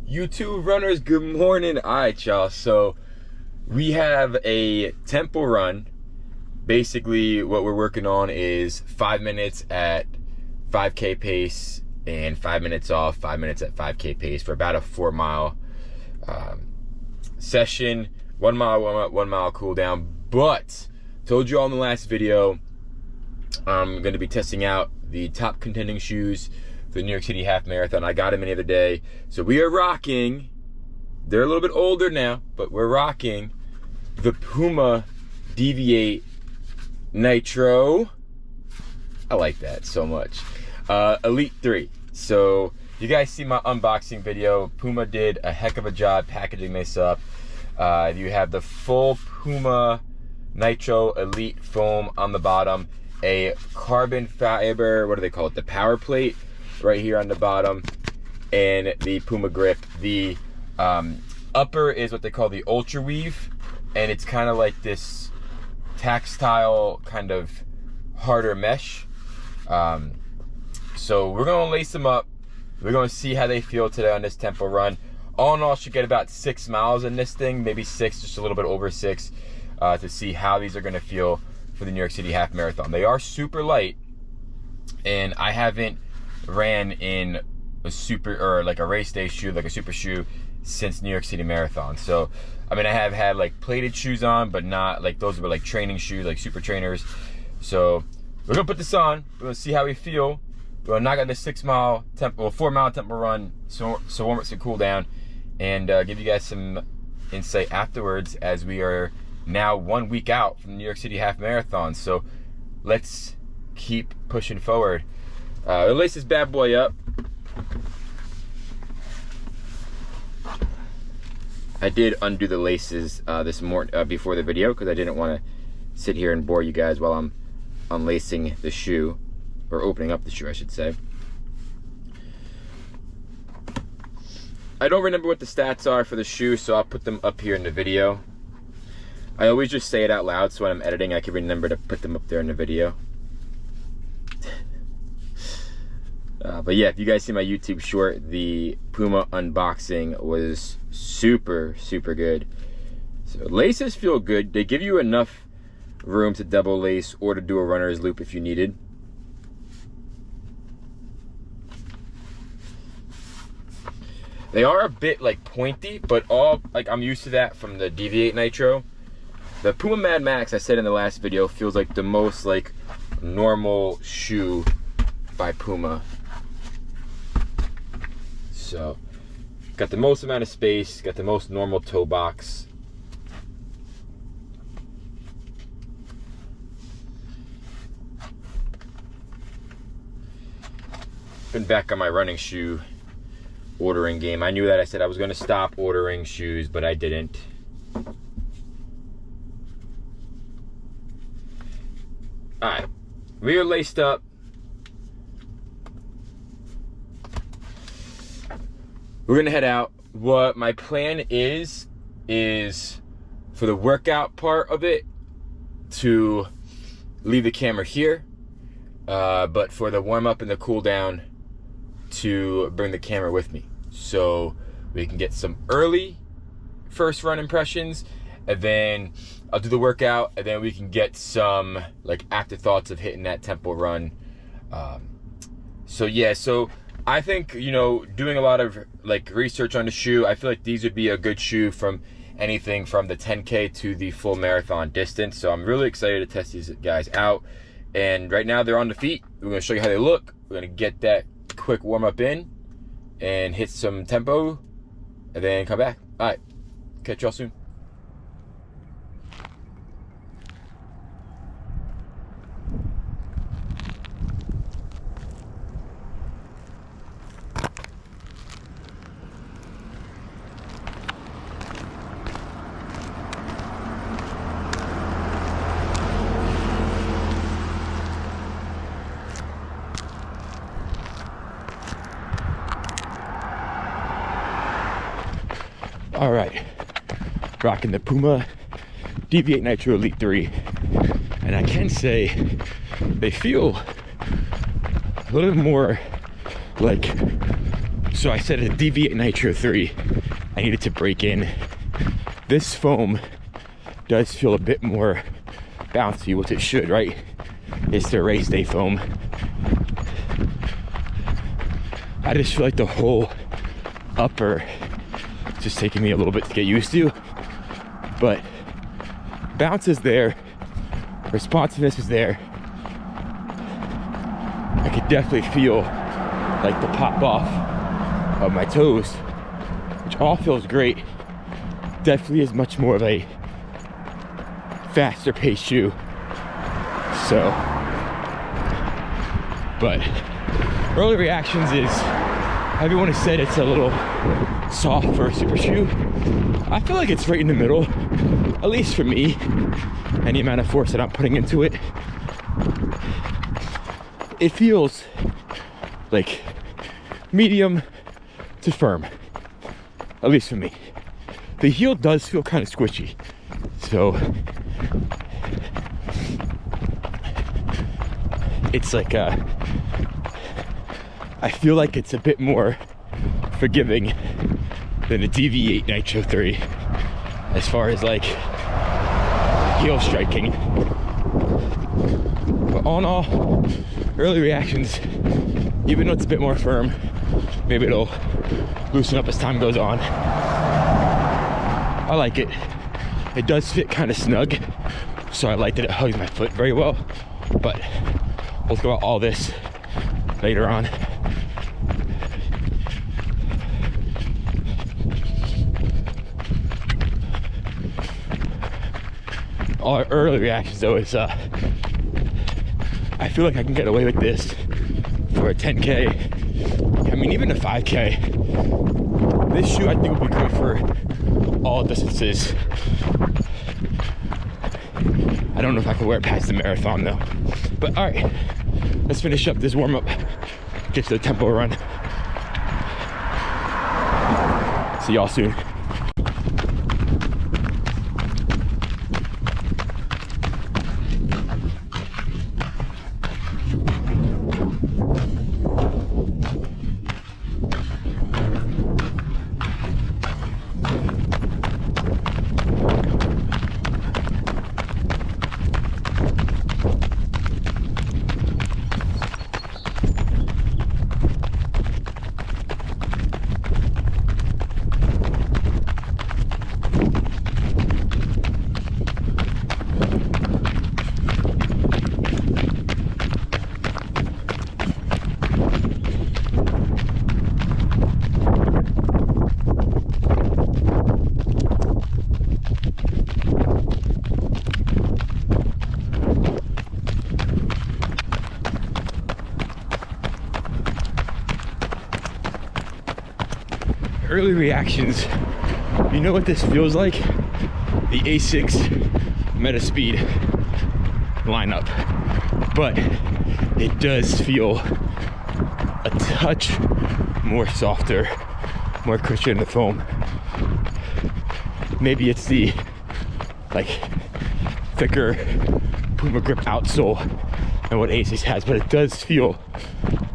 YouTube runners, good morning. All right, y'all, so we have a tempo run. Basically what we're working on is 5 minutes at 5K pace and 5 minutes off, 5 minutes at 5K pace for about a 4 mile session. 1 mile warm up, 1 mile cool down. But told you all in the last video, I'm going to be testing out the top contending shoes for the New York City Half Marathon. I got them in the other day. So we are rocking, they're a little bit older now, but we're rocking the PUMA Deviate Nitro. I like that so much. Elite 3. So you guys see my unboxing video. PUMA did a heck of a job packaging this up. You have the full PUMA Nitro Elite foam on the bottom, a carbon fiber, what do they call it? The power plate right here on the bottom, and the PUMA grip. The upper is what they call the Ultra Weave, and it's kind of like this textile kind of harder mesh. So we're gonna lace them up. We're gonna see how they feel today on this tempo run. All in all, should get about 6 miles in this thing, maybe 6, just a little bit over 6, to see how these are gonna feel for the New York City Half Marathon. They are super light, and I haven't ran in a super, or like a race day shoe, like a super shoe, since New York City Marathon. So, I mean, I have had like plated shoes on, but not like, those were like training shoes, like super trainers. So we're gonna put this on, we're gonna see how we feel. We're gonna knock out this 6 mile tempo, well, 4 mile tempo run, so warm up some cool down, and give you guys some insight afterwards, as we are now 1 week out from the New York City Half Marathon. So let's keep pushing forward. We'll lace this bad boy up. I did undo the laces this morning before the video, because I didn't want to sit here and bore you guys while I'm unlacing the shoe, or opening up the shoe, I should say. I don't remember what the stats are for the shoe, so I'll put them up here in the video. I always just say it out loud, so when I'm editing, I can remember to put them up there in the video. But yeah, if you guys see my YouTube short, the PUMA unboxing was super, super good. So laces feel good. They give you enough room to double lace or to do a runner's loop if you needed. They are a bit like pointy, but all, like, I'm used to that from the Deviate Nitro. The PUMA Mad Max, I said in the last video, feels like the most like normal shoe by PUMA. So, got the most amount of space, got the most normal toe box. Been back on my running shoe ordering game. I knew that I said I was going to stop ordering shoes, but I didn't. Alright, we are laced up. We're gonna head out. What my plan is for the workout part of it to leave the camera here, but for the warm up and the cool down to bring the camera with me, so we can get some early first run impressions, and then I'll do the workout, and then we can get some like afterthoughts of hitting that tempo run. So yeah, so I think, you know, doing a lot of like research on the shoe, I feel like these would be a good shoe from anything from the 10K to the full marathon distance. So I'm really excited to test these guys out. And right now they're on the feet. We're gonna show you how they look. We're gonna get that quick warm up in and hit some tempo, and then come back. All right, catch y'all soon. All right, rocking the PUMA Deviate Nitro Elite 3. And I can say they feel a little bit more like So I set a Deviate Nitro 3. I needed to break in. This foam does feel a bit more bouncy, which it should, right? It's the race day foam. I just feel like the whole upper is just taking me a little bit to get used to. But bounce is there, responsiveness is there. I could definitely feel like the pop off of my toes, which all feels great. Definitely is much more of a faster paced shoe. So, but early reactions is everyone has said it's a little soft for a super shoe. I feel like it's right in the middle, at least for me, and the amount of force that I'm putting into it. It feels like medium to firm, at least for me. The heel does feel kind of squishy, so it's like I feel like it's a bit more forgiving than a Deviate Nitro 3 as far as like heel striking. But all in all, early reactions, even though it's a bit more firm, maybe it'll loosen up as time goes on. I like it. It does fit kind of snug, so I like that it hugs my foot very well. But we'll go about all this later on. All our early reactions though is I feel like I can get away with this for a 10K. I mean, even a 5K. This shoe I think would be great for all distances. I don't know if I can wear it past the marathon though. But all right, let's finish up this warm up. Get to the tempo run. See y'all soon. Early reactions, you know what this feels like? The A6 Meta Speed lineup, but it does feel a touch more softer, more cushion in the foam. Maybe it's the like thicker PUMA grip outsole than what A6 has, but it does feel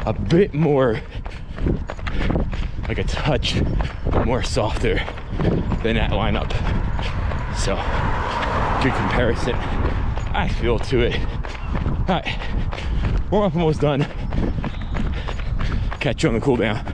a bit more like a touch more softer than that lineup. So, good comparison, I feel to it. All right, warm up almost done. Catch you on the cool down.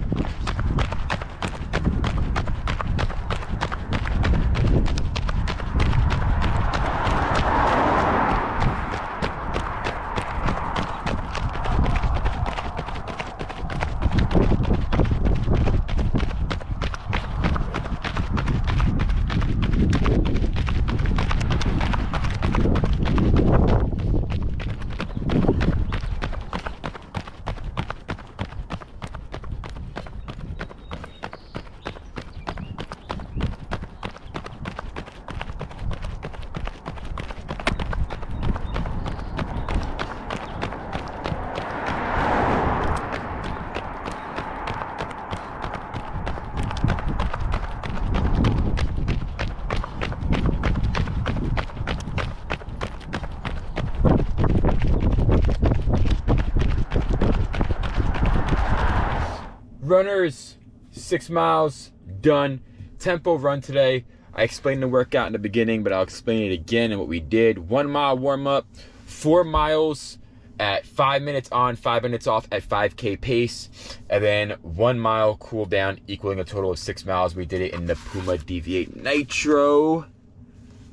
Runners, 6 miles, done. Tempo run today. I explained the workout in the beginning, but I'll explain it again and what we did. 1 mile warm up, 4 miles at 5 minutes on, 5 minutes off at 5K pace, and then 1 mile cool down, equaling a total of 6 miles. We did it in the PUMA Deviate Nitro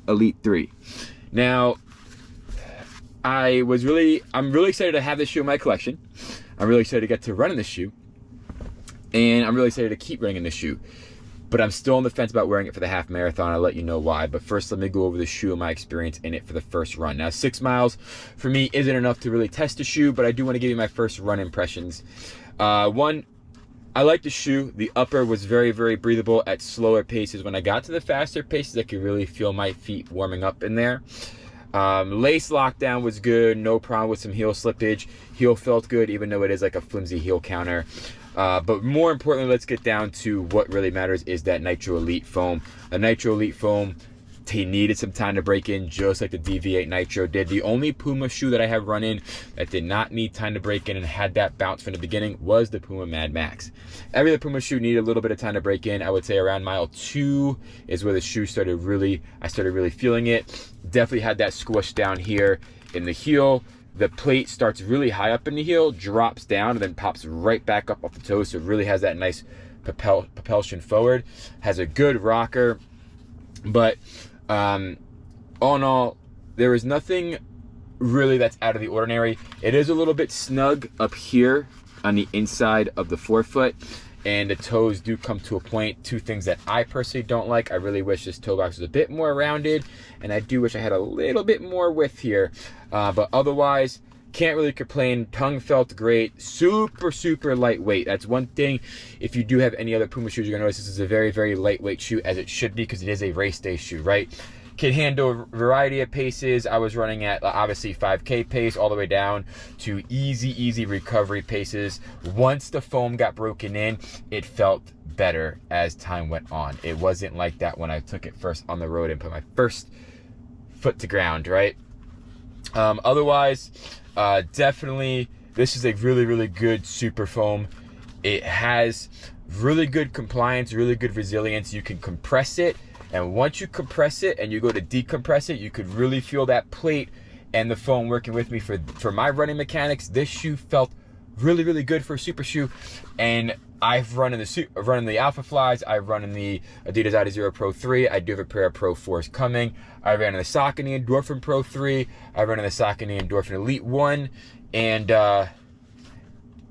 Elite 3. Now, I'm really excited to have this shoe in my collection. I'm really excited to get to run in this shoe, and I'm really excited to keep running in this shoe. But I'm still on the fence about wearing it for the half marathon. I'll let you know why. But first, let me go over the shoe and my experience in it for the first run. Now, 6 miles for me isn't enough to really test the shoe, but I do want to give you my first run impressions. One, I like the shoe. The upper was very, very breathable at slower paces. When I got to the faster paces, I could really feel my feet warming up in there. Lace lockdown was good. No problem with some heel slippage. Heel felt good, even though it is like a flimsy heel counter. But more importantly, let's get down to what really matters, is that Nitro Elite foam. The Nitro Elite foam, they needed some time to break in, just like the Deviate Nitro did. The only Puma shoe that I have run in that did not need time to break in and had that bounce from the beginning was the Puma Mad Max. Every other Puma shoe needed a little bit of time to break in. I would say around mile 2 is where the shoe started really feeling it. Definitely had that squish down here in the heel. The plate starts really high up in the heel, drops down, and then pops right back up off the toe. So it really has that nice propulsion forward. Has a good rocker. But all in all, there is nothing really that's out of the ordinary. It is a little bit snug up here on the inside of the forefoot, and the toes do come to a point. 2 things that I personally don't like. I really wish this toe box was a bit more rounded, and I do wish I had a little bit more width here. But otherwise, can't really complain. Tongue felt great. Super, super lightweight. That's one thing. If you do have any other Puma shoes, you're gonna notice this is a very, very lightweight shoe, as it should be, because it is a race day shoe, right? Can handle a variety of paces. I was running at obviously 5K pace all the way down to easy recovery paces. Once the foam got broken in, it felt better as time went on. It wasn't like that when I took it first on the road and put my first foot to ground, right? Otherwise, definitely this is a really good super foam. It has really good compliance, really good resilience. You can compress it, and once you compress it and you go to decompress it, you could really feel that plate and the foam working with me. For my running mechanics, this shoe felt really good for a super shoe. And I've run in the Alpha Flies, I've run in the Adidas Adizero Pro 3, I do have a pair of Pro 4s coming. I ran in the Saucony Endorphin Pro 3, I run in the Saucony Endorphin Elite 1, and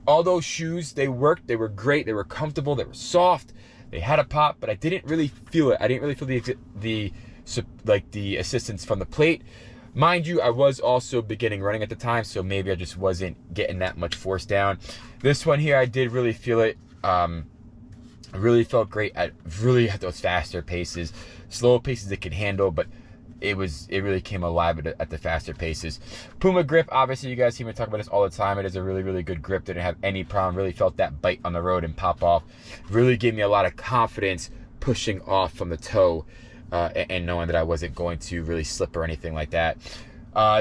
all those shoes, they worked, they were great, they were comfortable, they were soft, they had a pop, but I didn't really feel it. I didn't really feel the assistance from the plate. Mind you, I was also beginning running at the time, so maybe I just wasn't getting that much force down. This one here, I did really feel it. I really felt great at those faster paces. Slower paces it can handle, but it really came alive at the faster paces. Puma grip, obviously you guys see me talk about this all the time. It is a really good grip. Didn't have any problem. Really felt that bite on the road and pop off. Really gave me a lot of confidence pushing off from the toe, and knowing that I wasn't going to really slip or anything like that.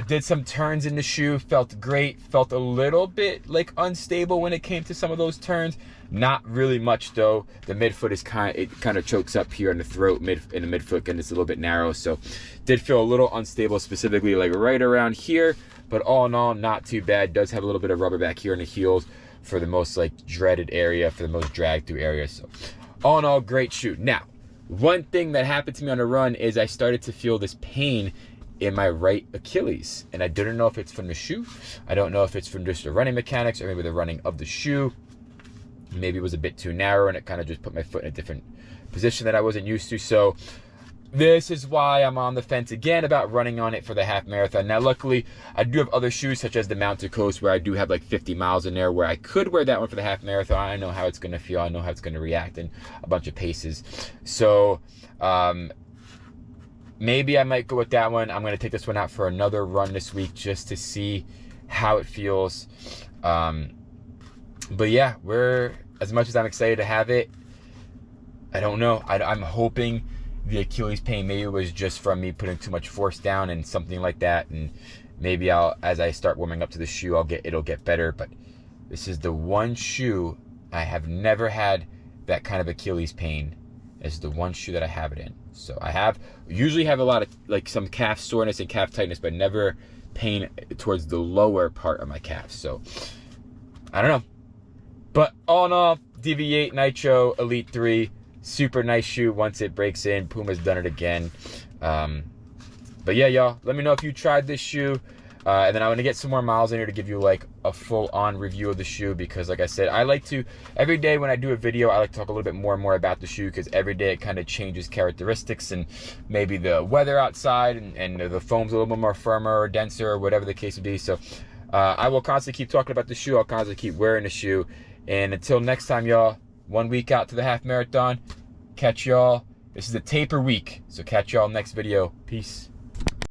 Did some turns in the shoe, felt great. Felt a little bit like unstable when it came to some of those turns. Not really much though. The midfoot is kind of chokes up here in the throat, in the midfoot, and it's a little bit narrow. So did feel a little unstable, specifically like right around here. But all in all, not too bad. Does have a little bit of rubber back here in the heels for the most like dreaded area, for the most dragged through area. So all in all, great shoe. Now, one thing that happened to me on the run is I started to feel this pain in my right Achilles, and I didn't know if it's from the shoe. I don't know if it's from just the running mechanics or maybe the running of the shoe. Maybe it was a bit too narrow and it kind of just put my foot in a different position that I wasn't used to. So this is why I'm on the fence again about running on it for the half marathon. Now, luckily, I do have other shoes such as the Mountain Coast, where I do have like 50 miles in there, where I could wear that one for the half marathon. I know how it's going to feel. I know how it's going to react in a bunch of paces. So maybe I might go with that one. I'm going to take this one out for another run this week just to see how it feels. But yeah, as much as I'm excited to have it, I don't know. I'm hoping the Achilles pain maybe was just from me putting too much force down and something like that. And maybe as I start warming up to the shoe, it'll get better. But this is the one shoe I have never had that kind of Achilles pain as the one shoe that I have it in. So I usually have a lot of like some calf soreness and calf tightness, but never pain towards the lower part of my calf. So I don't know. But all in all, Deviate Nitro Elite 3, super nice shoe once it breaks in. Puma's done it again. But yeah, y'all, let me know if you tried this shoe. And then I want to get some more miles in here to give you like a full-on review of the shoe, because like I said, I like to, every day when I do a video, I like to talk a little bit more and more about the shoe, because every day it kind of changes characteristics, and maybe the weather outside and the foam's a little bit more firmer or denser or whatever the case would be. So I will constantly keep talking about the shoe. I'll constantly keep wearing the shoe. And until next time, y'all, 1 week out to the half marathon. Catch y'all. This is a taper week, so catch y'all next video. Peace.